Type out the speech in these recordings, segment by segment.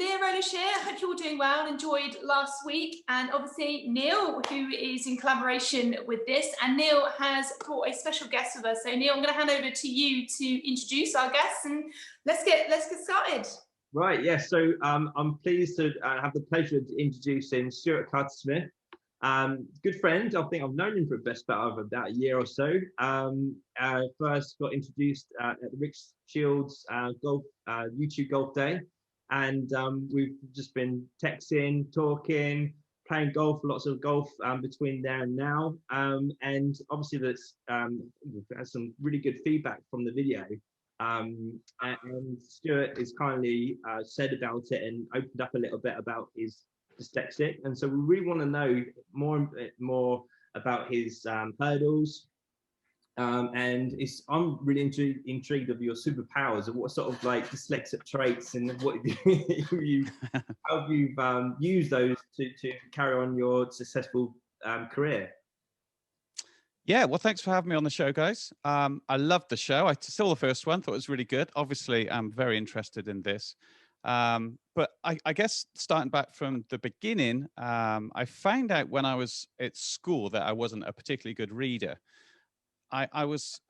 Leah Rolish here. I hope you're all doing well. Enjoyed last week. And obviously Neil, who is in collaboration with this. And Neil has brought a special guest with us. So Neil, I'm going to hand over to you to introduce our guests and let's get started. Right, yes. So I'm pleased to have the pleasure of introducing Stuart Carter-Smith. Good friend. I think I've known him for the best part of about a year or so. First got introduced at the Rick Shields golf YouTube Golf Day, and we've just been texting, talking, playing golf, lots of golf between there and now. And obviously, we've had some really good feedback from the video. And Stuart has kindly said about it and opened up a little bit about his dyslexic, and so we really want to know more about his hurdles. And I'm really intrigued of your superpowers and what sort of like dyslexic traits and what how you've used those to carry on your successful career. Yeah, well, thanks for having me on the show, guys. I loved the show. I saw the first one, thought it was really good. Obviously, I'm very interested in this. But I guess starting back from the beginning, I found out when I was at school that I wasn't a particularly good reader. I was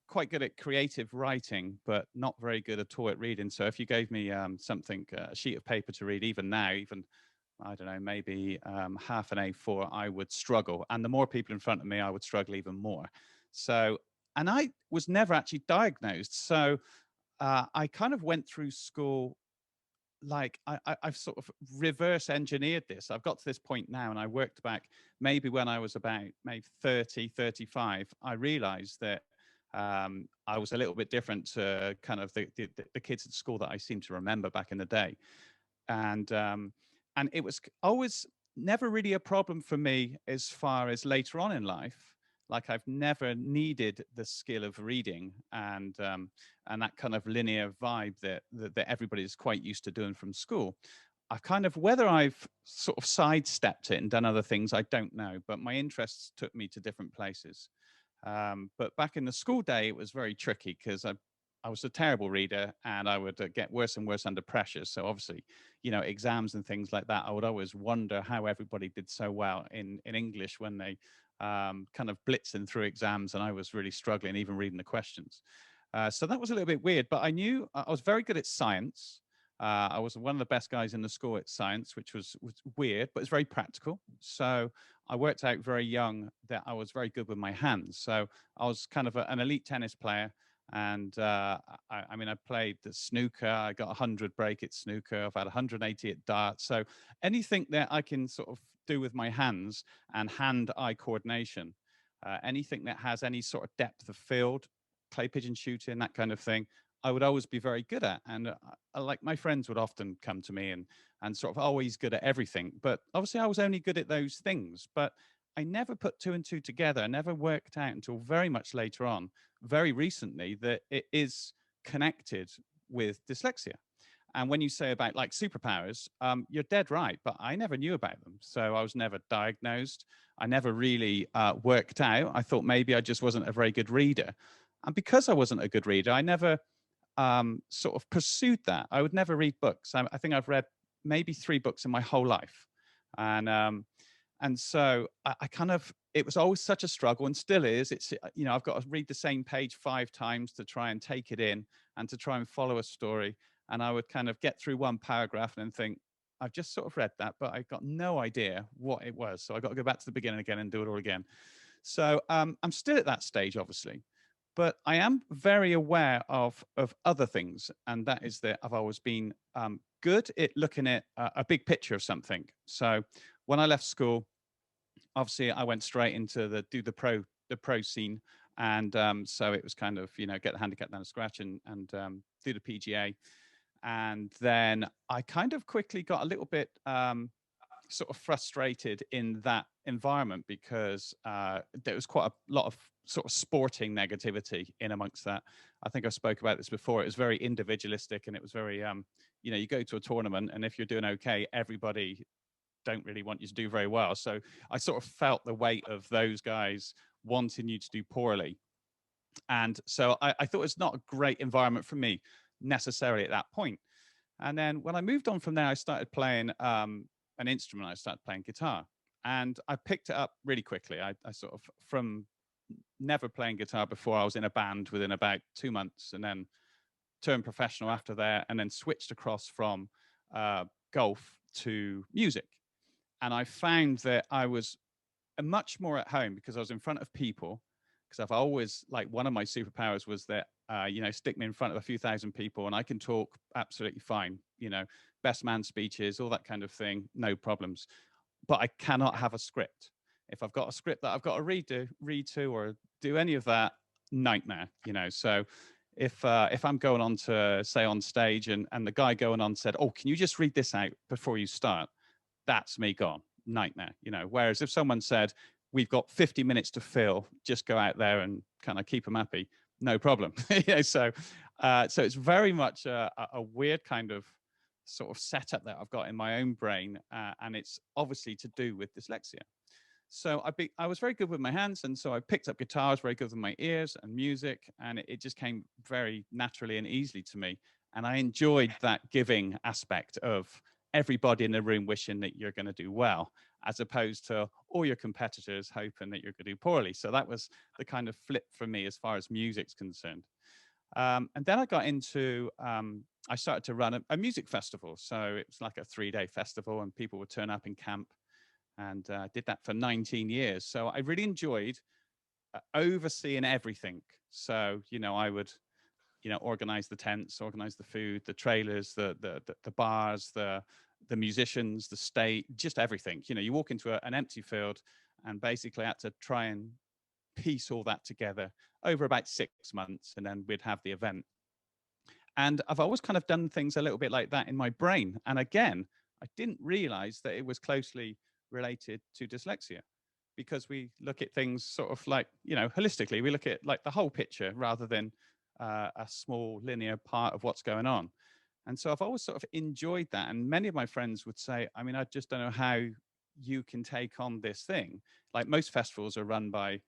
quite good at creative writing, but not very good at all at reading. So if you gave me a sheet of paper to read, even now, I don't know, maybe half an A4, I would struggle. And the more people in front of me, I would struggle even more. So, and I was never actually diagnosed. So I kind of went through school like I've sort of reverse engineered this. I've got to this point now, and I worked back maybe when I was about maybe 30, 35, I realized that I was a little bit different to kind of the kids at school that I seem to remember back in the day. And it was always never really a problem for me as far as later on in life. Like I've never needed the skill of reading and that kind of linear vibe that everybody's quite used to doing from school. I've kind of, whether I've sort of sidestepped it and done other things, I don't know, but my interests took me to different places. But back in the school day, it was very tricky because I was a terrible reader and I would get worse and worse under pressure. So obviously, you know, exams and things like that, I would always wonder how everybody did so well in English when they kind of blitzing through exams and I was really struggling even reading the questions. So that was a little bit weird, but I knew I was very good at science. I was one of the best guys in the school at science, which was weird, but it's very practical. So I worked out very young that I was very good with my hands. So I was kind of an elite tennis player. And I mean, I played the snooker. I got 100 break at snooker. I've had 180 at darts. So anything that I can sort of do with my hands and hand-eye coordination, anything that has any sort of depth of field, clay pigeon shooting, that kind of thing, I would always be very good at. And like my friends would often come to me and sort of always good at everything. But obviously I was only good at those things. But I never put two and two together. I never worked out until very much later on, very recently, that it is connected with dyslexia. And when you say about like superpowers, you're dead right, but I never knew about them. So I was never diagnosed. I never really worked out. I thought maybe I just wasn't a very good reader. And because I wasn't a good reader, I never sort of pursued that. I would never read books. I think I've read maybe 3 books in my whole life. And so I kind of, it was always such a struggle and still is. It's, you know, I've got to read the same page 5 times to try and take it in and to try and follow a story. And I would kind of get through one paragraph and then think, I've just sort of read that, but I got no idea what it was. So I got to go back to the beginning again and do it all again. So I'm still at that stage, obviously, but I am very aware of other things. And that is that I've always been good at looking at a big picture of something. So when I left school, obviously I went straight into the pro scene. And so it was kind of, you know, get the handicap down to scratch and do the PGA. And then I kind of quickly got a little bit sort of frustrated in that environment because there was quite a lot of sort of sporting negativity in amongst that. I think I spoke about this before. It was very individualistic and it was very, you know, you go to a tournament and if you're doing okay, everybody don't really want you to do very well. So I sort of felt the weight of those guys wanting you to do poorly. And so I thought it's not a great environment for me necessarily at that point. And then when I moved on from there, I started playing an instrument. I started playing guitar, and I picked it up really quickly. I sort of, from never playing guitar before, I was in a band within about 2 months, and then turned professional after that, and then switched across from golf to music. And I found that I was much more at home because I was in front of people. Because I've always, like, one of my superpowers was that, stick me in front of a few thousand people and I can talk absolutely fine, best man speeches, all that kind of thing, no problems. But I cannot have a script. If I've got a script that I've got to read to or do any of that, nightmare, So if I'm going on to, say, on stage, and the guy going on said, "Oh, can you just read this out before you start?" That's me gone. Nightmare, Whereas if someone said, "We've got 50 minutes to fill, just go out there and kind of keep them happy," no problem. So it's very much a weird kind of sort of setup that I've got in my own brain, and it's obviously to do with dyslexia. So I was very good with my hands, and so I picked up guitar. I was very good with my ears and music, and it just came very naturally and easily to me. And I enjoyed that giving aspect of everybody in the room wishing that you're going to do well, as opposed to all your competitors hoping that you're going to do poorly. So that was the kind of flip for me as far as music's concerned. And then I got into, I started to run a music festival. So it was like a 3-day festival, and people would turn up in camp, and did that for 19 years. So I really enjoyed overseeing everything. So, I would, organize the tents, organize the food, the trailers, the bars, the musicians, the stage, just everything. You walk into an empty field, and basically had to try and piece all that together over about 6 months, and then we'd have the event. And I've always kind of done things a little bit like that in my brain. And again, I didn't realize that it was closely related to dyslexia, because we look at things sort of like, holistically. We look at like the whole picture rather than a small linear part of what's going on. And so I've always sort of enjoyed that. And many of my friends would say, I mean, I just don't know how you can take on this thing. Like, most festivals are run by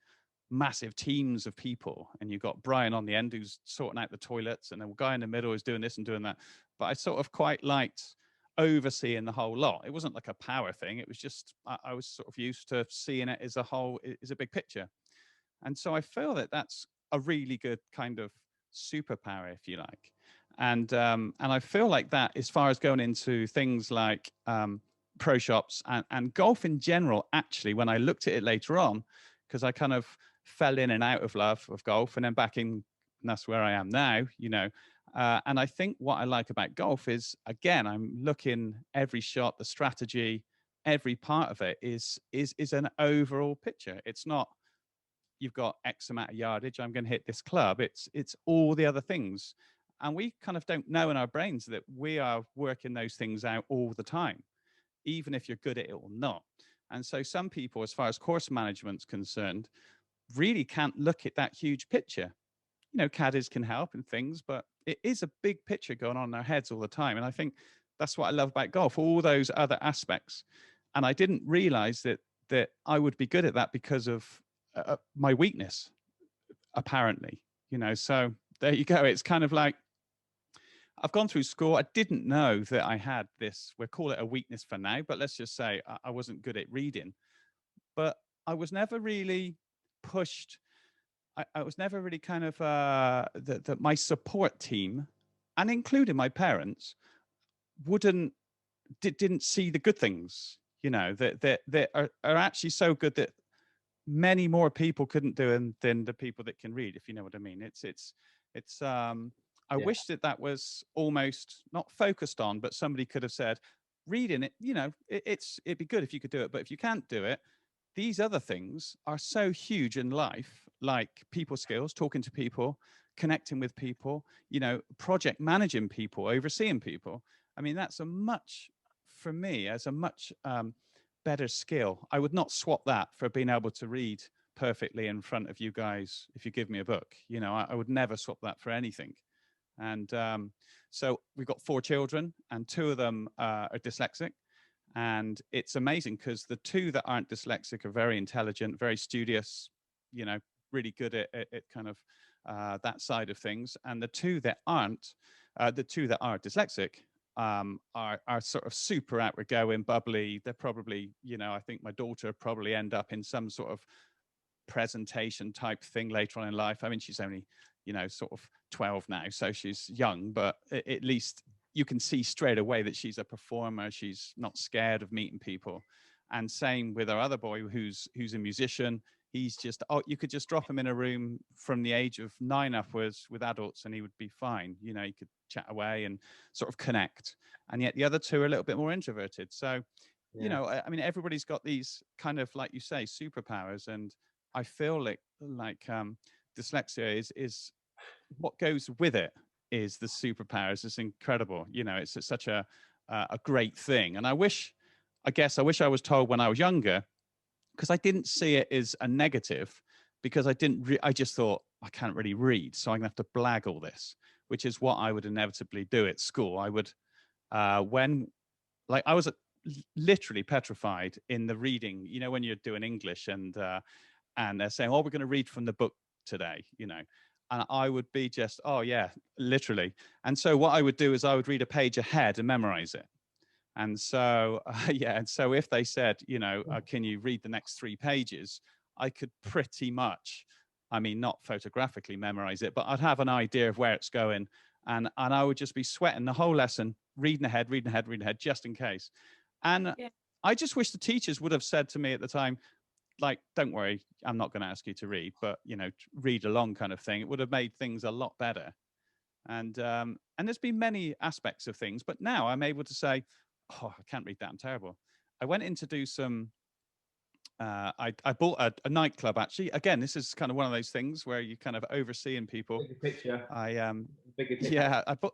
massive teams of people, and you've got Brian on the end who's sorting out the toilets, and the guy in the middle is doing this and doing that. But I sort of quite liked overseeing the whole lot. It wasn't like a power thing. It was just, I was sort of used to seeing it as a whole, as a big picture. And so I feel that that's a really good kind of superpower, if you like. And I feel like that, as far as going into things like pro shops and golf in general, actually, when I looked at it later on, because I kind of fell in and out of love of golf, and then back in, and that's where I am now, and I think what I like about golf is, again, I'm looking every shot, the strategy, every part of it is an overall picture. It's not, you've got X amount of yardage, I'm going to hit this club. It's all the other things. And we kind of don't know in our brains that we are working those things out all the time, even if you're good at it or not. And so some people, as far as course management's concerned, really can't look at that huge picture. Caddies can help in things, but it is a big picture going on in our heads all the time. And I think that's what I love about golf, all those other aspects. And I didn't realize that I would be good at that because of my weakness, apparently. So there you go. It's kind of like, I've gone through school. I didn't know that I had this, we'll call it a weakness for now, but let's just say I wasn't good at reading. But I was never really pushed. I was never really kind of, that my support team, and including my parents, didn't see the good things, that are actually so good that many more people couldn't do than the people that can read, if you know what I mean. I wish that was almost not focused on, but somebody could have said, reading it, it'd be good if you could do it, but if you can't do it, these other things are so huge in life, like people skills, talking to people, connecting with people, project managing people, overseeing people. I mean, that's for me, as a much better skill. I would not swap that for being able to read perfectly in front of you guys. If you give me a book, I would never swap that for anything. And so we've got 4 children, and 2 of them are dyslexic. And it's amazing because the 2 that aren't dyslexic are very intelligent, very studious, really good at kind of that side of things. And the 2 that aren't, the 2 that are dyslexic are sort of super outgoing, bubbly. They're probably, you know, I think my daughter will probably end up in some sort of presentation type thing later on in life. I mean, she's only, you know, sort of 12 now, so she's young, but at least you can see straight away that she's a performer. She's not scared of meeting people. And same with our other boy who's a musician. He's just, oh, you could just drop him in a room from the age of 9 upwards with adults and he would be fine. You know, he could chat away and sort of connect. And yet the other two are a little bit more introverted. So, you know, I mean, everybody's got these kind of, like you say, superpowers. And I feel like dyslexia is what goes with it is the superpowers. It's incredible. You know, it's such a great thing. And I wish I was told when I was younger, because I didn't see it as a negative, because I just thought I can't really read, so I'm gonna have to blag all this, which is what I would inevitably do at school. I would when like I was literally petrified in the reading, you know, when you're doing English and they're saying, oh, we're going to read from the book today, you know, and I would be just, oh yeah, literally. And so what I would do is I would read a page ahead and memorize it. And so, yeah. And so if they said, you know, can you read the next 3 pages? I could pretty much, I mean, not photographically memorize it, but I'd have an idea of where it's going. And I would just be sweating the whole lesson, reading ahead, just in case. And I just wish the teachers would have said to me at the time, like, don't worry, I'm not going to ask you to read, but, you know, read along kind of thing. It would have made things a lot better. And there's been many aspects of things, but now I'm able to say, oh, I can't read that, I'm terrible. I went in to do some, I bought a nightclub, actually. Again, this is kind of one of those things where you kind of overseeing people. Bigger picture. Bigger picture.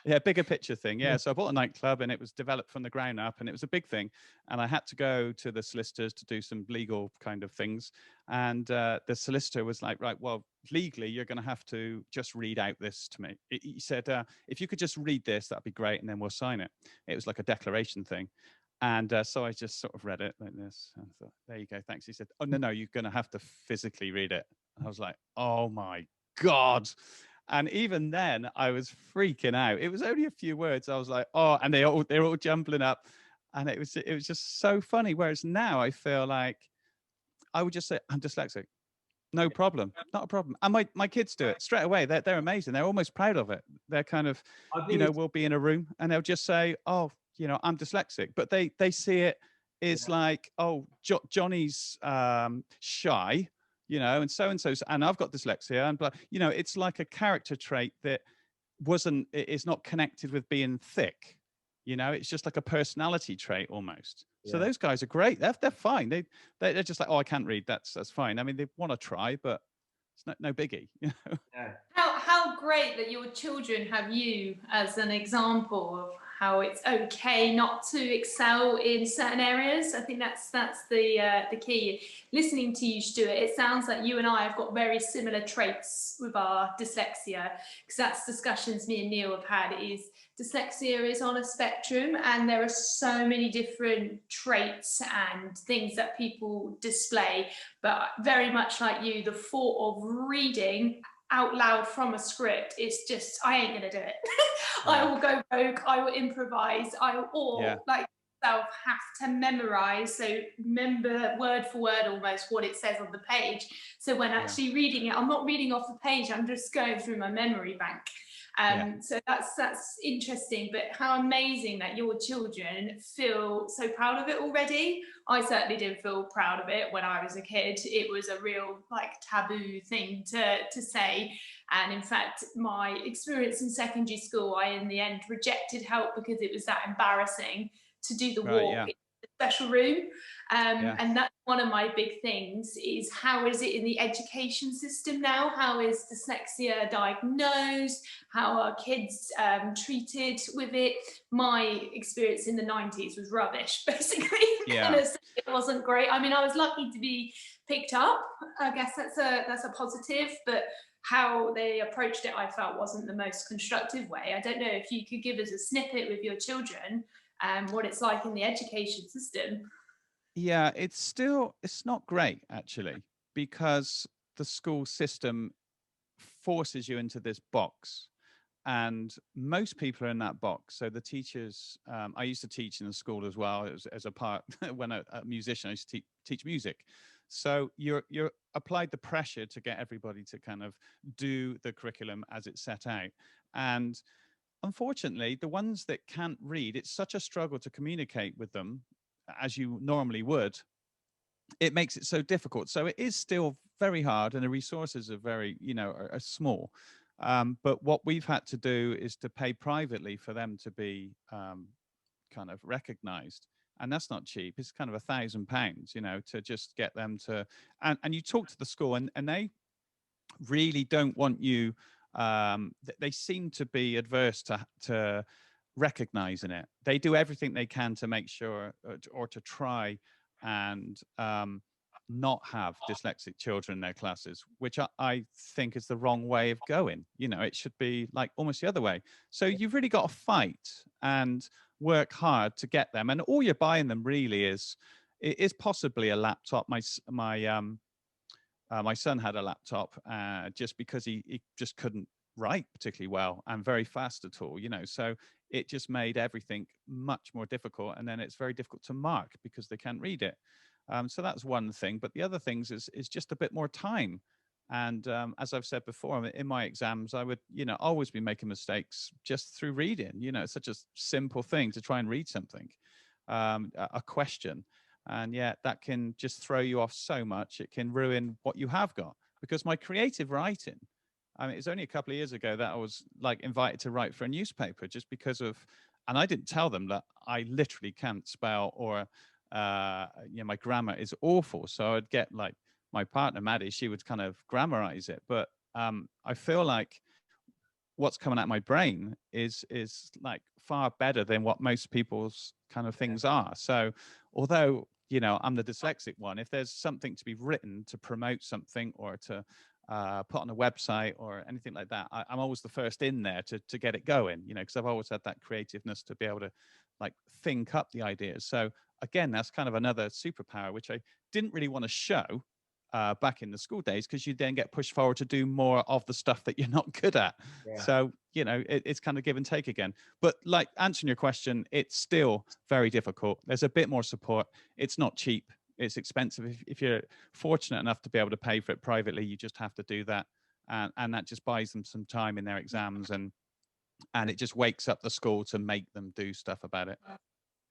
Yeah, bigger picture thing. Yeah. So I bought a nightclub and it was developed from the ground up and it was a big thing. And I had to go to the solicitors to do some legal kind of things. And the solicitor was like, right, well, legally, you're going to have to just read out this to me. He said, if you could just read this, that'd be great. And then we'll sign it. It was like a declaration thing. And so I just sort of read it like this. And I thought, there you go. Thanks. He said, oh, no, you're going to have to physically read it. I was like, oh my God. And even then, I was freaking out. It was only a few words. I was like, "Oh!" And they're all jumbling up, and it was just so funny. Whereas now, I feel like I would just say, "I'm dyslexic, no problem, not a problem." And my kids do it straight away. They're amazing. They're almost proud of it. They're kind of, you know, we'll be in a room and they'll just say, "Oh, you know, I'm dyslexic," but they see it as like, "Oh, Johnny's shy." You know, and so, and I've got dyslexia, and but you know, it's like a character trait that is not connected with being thick. You know, it's just like a personality trait almost. So those guys are great. They're fine. They're just like, oh, I can't read. That's fine. I mean, they want to try, but it's no biggie. You know. How great that your children have you as an example of how it's okay not to excel in certain areas. I think that's the key. Listening to you, Stuart, it sounds like you and I have got very similar traits with our dyslexia, because that's discussions me and Neil have had. Is dyslexia is on a spectrum, and there are so many different traits and things that people display. But very much like you, the thought of reading out loud from a script is just, I ain't gonna do it. I will go rogue, I will improvise, like myself have to memorize, so remember word for word almost what it says on the page. So when actually reading it, I'm not reading off the page, I'm just going through my memory bank. So that's interesting, but how amazing that your children feel so proud of it already. I certainly didn't feel proud of it when I was a kid. It was a real like taboo thing to say. And in fact, my experience in secondary school, I in the end rejected help because it was that embarrassing to do the walk in the special room. And that's one of my big things, is how is it in the education system now? How is dyslexia diagnosed? How are kids treated with it? My experience in the 90s was rubbish, basically. It wasn't great. I mean, I was lucky to be picked up. I guess that's a positive, but how they approached it, I felt, wasn't the most constructive way. I don't know if you could give us a snippet with your children, what it's like in the education system. Yeah, it's not great actually, because the school system forces you into this box. and most people are in that box. So the teachers, I used to teach in the school as well as a part when a musician. I used to teach music. So you're applied the pressure to get everybody to kind of do the curriculum as it's set out. And unfortunately, the ones that can't read, it's such a struggle to communicate with them as you normally would. It makes it so difficult. So it is still very hard, and the resources are very, are small. But what we've had to do is to pay privately for them to be kind of recognized. And that's not cheap. It's kind of £1,000, to just get them to, and you talk to the school, and they really don't want you, they seem to be adverse to recognizing it. They do everything they can to make sure, or to try and not have dyslexic children in their classes, which I think is the wrong way of going. It should be like almost the other way. So you've really got to fight and work hard to get them, and all you're buying them really is possibly a laptop. My son had a laptop just because he just couldn't write particularly well and very fast at all, so it just made everything much more difficult. And then it's very difficult to mark because they can't read it. So that's one thing. But the other things is just a bit more time. And as I've said before, in my exams, I would, always be making mistakes just through reading. It's such a simple thing to try and read something, a question. And yet that can just throw you off so much. It can ruin what you have got. Because my creative writing, I mean, it's only a couple of years ago that I was like invited to write for a newspaper just because of, and I didn't tell them that I literally can't spell, or, my grammar is awful. So I'd get like my partner, Maddie, she would kind of grammarize it. But I feel like what's coming out of my brain is like far better than what most people's kind of things are. So although, I'm the dyslexic one, if there's something to be written to promote something, or to put on a website or anything like that, I'm always the first in there to get it going, because I've always had that creativeness to be able to like think up the ideas. So again, that's kind of another superpower, which I didn't really want to show back in the school days, because you then get pushed forward to do more of the stuff that you're not good at. Yeah. So, it's kind of give and take again. But like answering your question, it's still very difficult. There's a bit more support. It's not cheap. It's expensive. If you're fortunate enough to be able to pay for it privately, you just have to do that. And that just buys them some time in their exams, and it just wakes up the school to make them do stuff about it.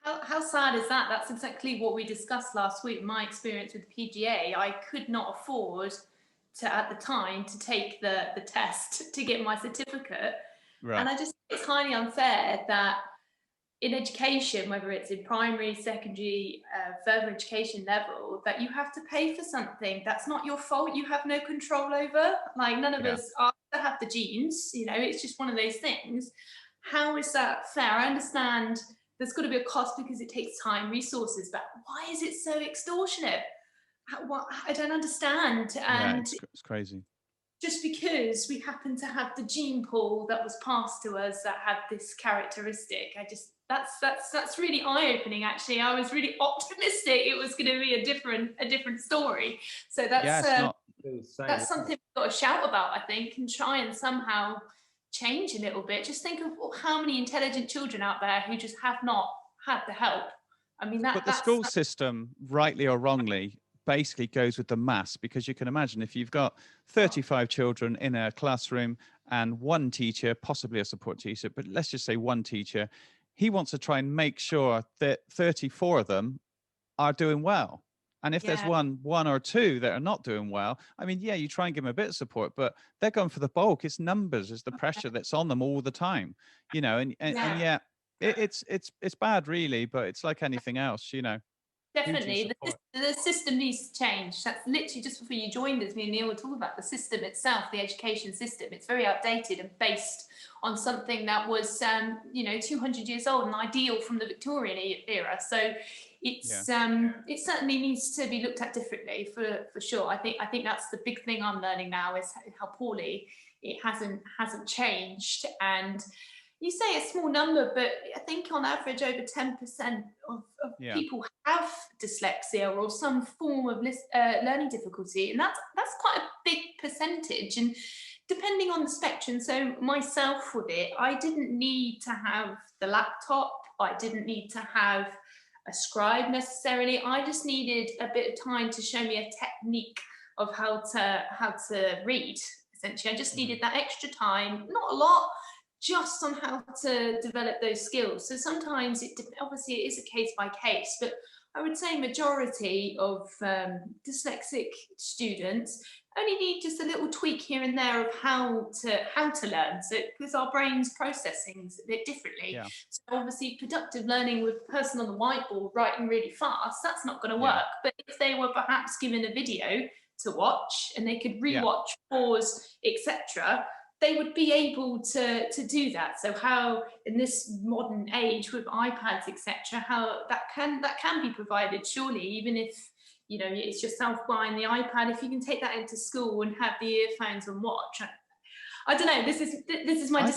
How sad is that? That's exactly what we discussed last week. My experience with the PGA, I could not afford to, at the time, to take the test to get my certificate. Right. And I just think it's highly unfair that in education, whether it's in primary, secondary, further education level, that you have to pay for something that's not your fault, you have no control over. Like, none of us have the genes, it's just one of those things. How is that fair? I understand there's got to be a cost because it takes time, resources, but why is it so extortionate? I don't understand. And it's crazy. Just because we happen to have the gene pool that was passed to us that had this characteristic, that's really eye-opening. Actually, I was really optimistic it was going to be a different story. So that's something we've got to shout about, I think, and try and somehow change a little bit. Just think of how many intelligent children out there who just have not had the help. I mean, but the school system, rightly or wrongly, basically goes with the mass, because you can imagine if you've got 35 children in a classroom and one teacher, possibly a support teacher, but let's just say one teacher, he wants to try and make sure that 34 of them are doing well. And if there's one or two that are not doing well, I mean, you try and give them a bit of support, but they're going for the bulk. It's numbers, it's the pressure that's on them all the time, and it's bad, really, but it's like anything else, Definitely, the system needs to change. That's literally just before you joined us, me and Neil were talking about the system itself, the education system. It's very outdated and based on something that was, 200 years old and ideal from the Victorian era. So it certainly needs to be looked at differently for sure. I think that's the big thing I'm learning now, is how poorly it hasn't changed. And you say a small number, but I think on average over 10% of people have dyslexia or some form of learning difficulty, and that's quite a big percentage. And depending on the spectrum. So myself with it, I didn't need to have the laptop. I didn't need to have a scribe necessarily. I just needed a bit of time to show me a technique of how to read. Essentially, I just needed that extra time, not a lot, just on how to develop those skills. So sometimes obviously it is a case by case, but I would say majority of dyslexic students only need just a little tweak here and there of how to learn. So because our brains process things a bit differently. Yeah. So obviously productive learning with a person on the whiteboard writing really fast, that's not going to work. But if they were perhaps given a video to watch and they could rewatch, pause, etc., they would be able to do that. So how in this modern age with iPads, etc., how that can be provided, surely, even if it's yourself buying the iPad, if you can take that into school and have the earphones and watch. I don't know. This is my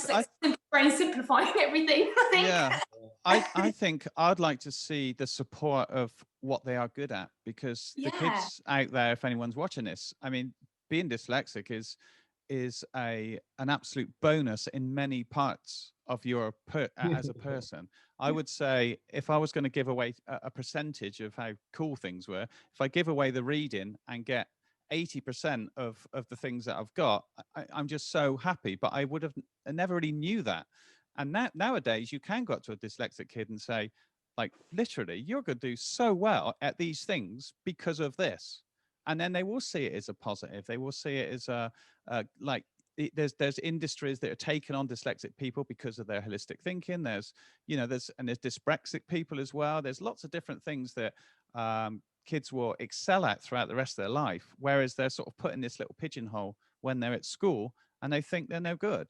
brain simplifying everything, I think. Yeah, I think I'd like to see the support of what they are good at, because the kids out there, if anyone's watching this, I mean, being dyslexic is an absolute bonus in many parts of your as a person. I would say if I was going to give away a percentage of how cool things were, if I give away the reading and get 80% of the things that I've got, I'm just so happy. But I never really knew that. And nowadays you can go up to a dyslexic kid and say, like, literally, you're going to do so well at these things because of this. And then they will see it as a positive. They will see it as there's industries that are taking on dyslexic people because of their holistic thinking. There's dyspraxic people as well. There's lots of different things that kids will excel at throughout the rest of their life, whereas they're sort of put in this little pigeonhole when they're at school and they think they're no good,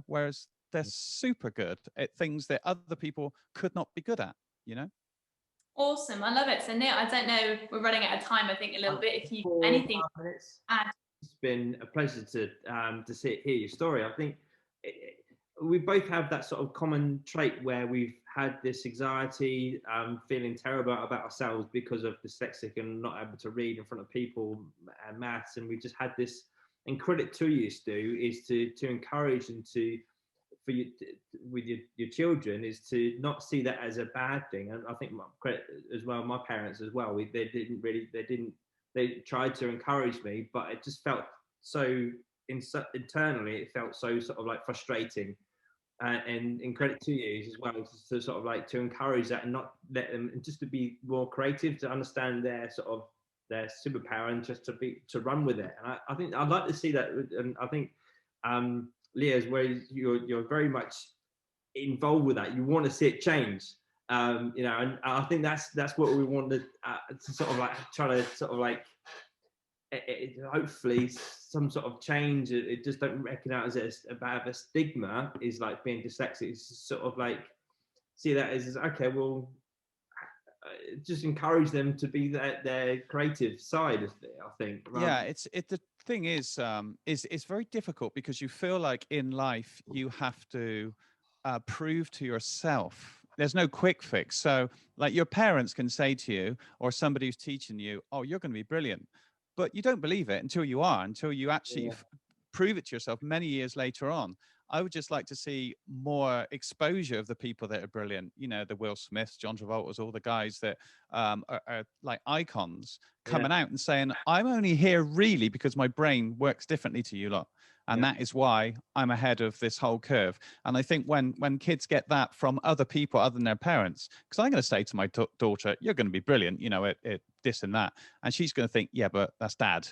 whereas they're super good at things that other people could not be good at, Awesome. I love it. So Neil, I don't know, we're running out of time, I think, a little bit. If you anything add. It's been a pleasure to hear your story. I think we both have that sort of common trait where we've had this anxiety, feeling terrible about ourselves because of dyslexic and not able to read in front of people and maths. And we've just had this, and credit to you, Stu, is to encourage and for you with your children is to not see that as a bad thing. And I think my credit as well, my parents as well, they tried to encourage me, but it just felt so internally, it felt so sort of like frustrating. And credit to you as well to sort of like to encourage that and not let them, and just to be more creative, to understand their superpower and just to run with it. And I think I'd like to see that. And I think Leah's, where you're very much involved with that. You want to see it change. And I think that's what we want to sort of like try to sort of like hopefully some sort of change. It just don't recognize it as about a stigma is like being dyslexic. It's sort of like see that as okay, well, just encourage them to be their creative side of it, I think. Yeah, the thing is it's very difficult because you feel like in life you have to prove to yourself. There's no quick fix. So like your parents can say to you, or somebody who's teaching you, oh, you're going to be brilliant, but you don't believe it until you actually prove it to yourself many years later on. I would just like to see more exposure of the people that are brilliant. The Will Smiths, John Travolta's, all the guys that are like icons coming out and saying, I'm only here really because my brain works differently to you lot. And that is why I'm ahead of this whole curve. And I think when kids get that from other people other than their parents, because I'm going to say to my daughter, you're going to be brilliant, at this and that. And she's going to think, yeah, but that's dad.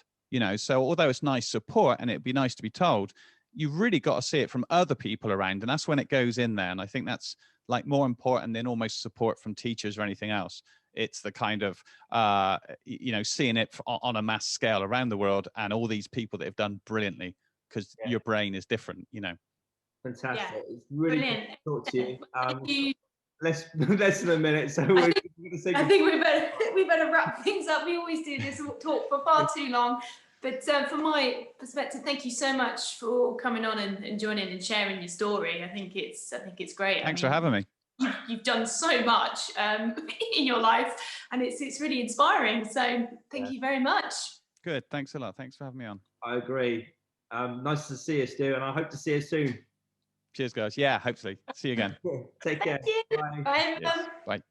So although it's nice support and it'd be nice to be told, you've really got to see it from other people around. And that's when it goes in there. And I think that's like more important than almost support from teachers or anything else. It's the kind of, seeing it on a mass scale around the world and all these people that have done brilliantly because your brain is different, Fantastic. Yeah. It's really Brilliant. good to talk to you. Less than a minute, so we're I think we better wrap things up. We always do this talk for far too long. But from my perspective, thank you so much for coming on and joining and sharing your story. I think it's great. Thanks for having me. You've done so much in your life, and it's really inspiring. So thank you very much. Good. Thanks a lot. Thanks for having me on. I agree. Nice to see you, Stu, and I hope to see you soon. Cheers, guys. Yeah, hopefully. See you again. Take care. Thank you. Bye. Bye, Yes. everyone. Bye.